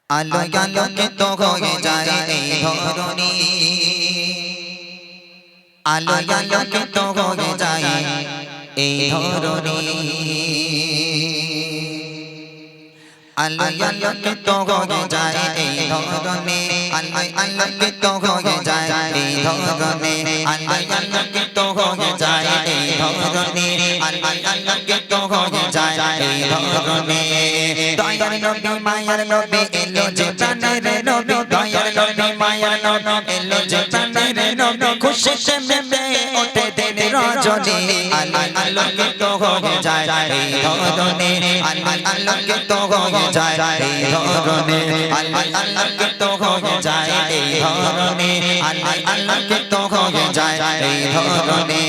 আলো আলোকিত হয়ে যায় এই ধরণী, আলো আলোকিত হয়ে যায় এই ধরণী, আলো আলোকিত হয়ে যায় এই ধরণী, আলো আলোকিত হয়ে যায় এই ধরণী, আলো আলোকিত হয়ে যায় এই ধরণী, আলো আলোকিত হয়ে যায় এই ধরণী। দয়ার নবী মায়ার নবী এলো যে প্রাণের নবী, দয়ার নবী মায়ার নবী এলো যে প্রাণের নবী, খুশিতে মেতে ওঠে দিন রজনী, আলো আলোকিত হয়ে যায় এই ধরণী, আলো আলোকিত হয়ে যায় এই ধরণী, আলো আলোকিত হয়ে যায় এই ধরণী, আলো আলোকিত হয়ে যায় এই ধরণী।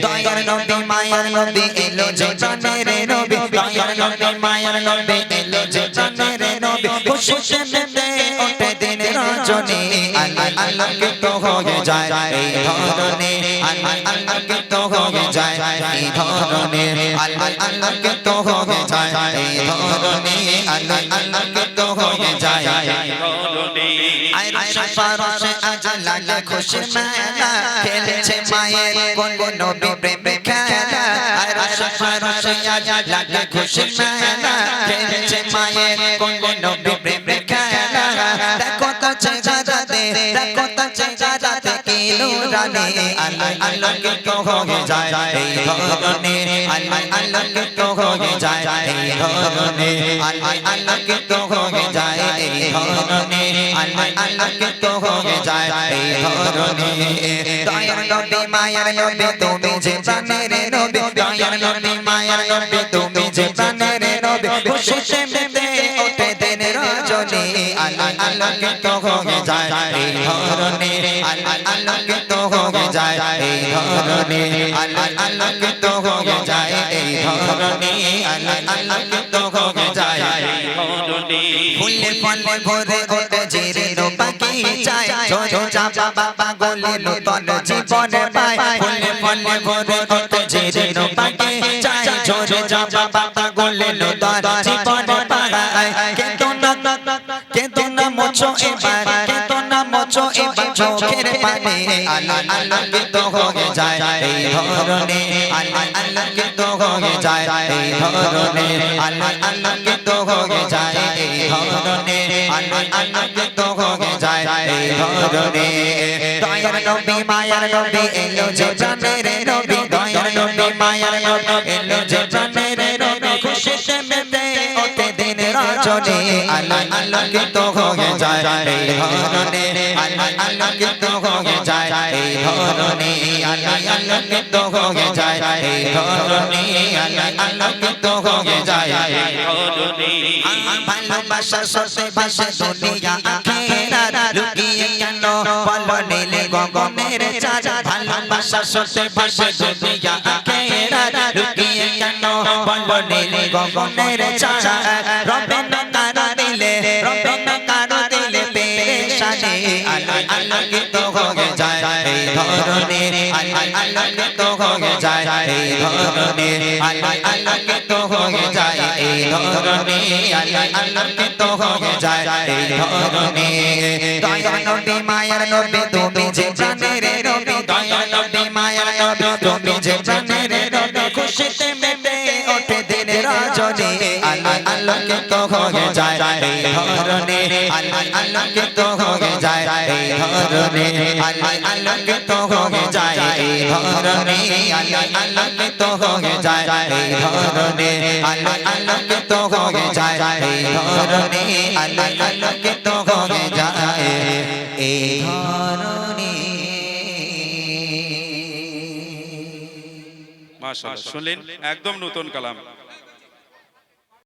দয়ার নবী মায়ার নবী এলো যে প্রাণের নবী, দয়ার নবী মায়ার নবী এলো যে প্রাণের নবী, খুশিতে মেতে ওঠে দিন রজনী, আলো আলোকিত হয়ে যায় এই ধরণী, আলো আলোকিত হয়ে যায় এই ধরণী, আলো আলোকিত হয়ে যায় এই ধরণী, আলো আলোকিত হয়ে যায় এই ধরণী। আয়রা ফারসে আজ লাগে খুশি মেলা, খেলছে মায়ের কোন নবী প্রেমে খেলা, আয়রা ফারসে আজ লাগে খুশি মেলা, খেলছে মায়ের কোন নবী প্রেমে খেলা। দেখো তো চেহারাতে, দেখো তো চেহারাতে কি নূরানি, আলো আলোকিত হয়ে যায় এই ধরণী, আলো আলোকিত হয়ে যায় এই ধরণী, আলো আলোকিত হয়ে যায় এই ধরণী, আলো আলোকিত হয়ে যায় এই ধরণী। দয়ার নবী মায়ার নবী তুমি যে প্রাণের নবী, দয়ার নবী মায়ার নবী তুমি যে প্রাণের নবী, খুশিতে মেতে ওঠে দিন রজনী, আলো আলোকিত হয়ে যায় এই ধরণী, আলো আলোকিত হয়ে যায় এই ধরণী, আলো আলোকিত হয়ে যায় এই ধরণী, আলো আলোকিত হয়ে যায় এই ধরণী। ফুলে ফলে ভরে ওঠে জিরির বাগিচায়, ছোট চাপা বাবা গলে নতুন জীবন পায়, ফুলে ফলে ভরে ওঠে জিরির বাগিচায়, ছোট চাপা বাবা গলে নতুন জীবন পায়। কেতো না মোছো এবার, কেতো না মোছো এবার চোখের পানি, আলো আলোকিত হয়ে যায় এই ধরণী, আলো আলোকিত হয়ে যায় এই ধরণী, আলো আলোকিত হয়ে যায় এই ধরণী, আলো আলোকিত হয়ে যায় এই ধরণী। দয়ার নবী মায়ার নবী এলো যে প্রাণের নবী, দয়ার নবী মায়ার নবী এলো যে প্রাণের নবী, খুশিতে মেতে ওঠে দিন রজনী, আলো আলোকিত হয়ে যায় এই ধরণী, আলো আলোকিত হয়ে যায় এই ধরণী, আলো আলোকিত হয়ে যায় এই ধরণী, আলো আলোকিত হয়ে যায় এই ধরণী। ভালোবাসার সাথে ভাসে দুনিয়া আখিরাত, লুকিয়ে কেন বলো নীল গগনের চাঁদ, ভালোবাসার সাথে ভাসে দুনিয়া আখিরাত, লুকিয়ে কেন বলো নীল গগনের চাঁদ। রবে না কারো দিলে, রবে না কারো দিলে পেরেশানি, আলো আলোকিত হয়ে যায় এই ধরণী, আলো আলোকিত হয়ে যায় এই ধরণী, আলো আলোকিত হয়ে যায় এই ধরণী, আলো আলোকিত হয়ে যায় এই ধরণী। দয়ার নবী মায়ার নবী তুমি যে প্রাণের নবী, দয়ার নবী মায়ার নবী তুমি যে প্রাণের নবী, খুশিতে মেতে ওঠে দিন রজনী, আলো আলোকিত হয়ে যায় এই ধরণী, আলো আলোকিত হয়ে যায় এই ধরণী, আলো আলোকিত হয়ে যায় এই ধরণী, আলো আলোকিত হয়ে যায় এই ধরণী, আলো আলোকিত হয়ে যায় এই ধরণী, আলো আলোকিত হয়ে যায় এই ধরণী। মাশাআল্লাহ, শুনলেন একদম নতুন কালাম।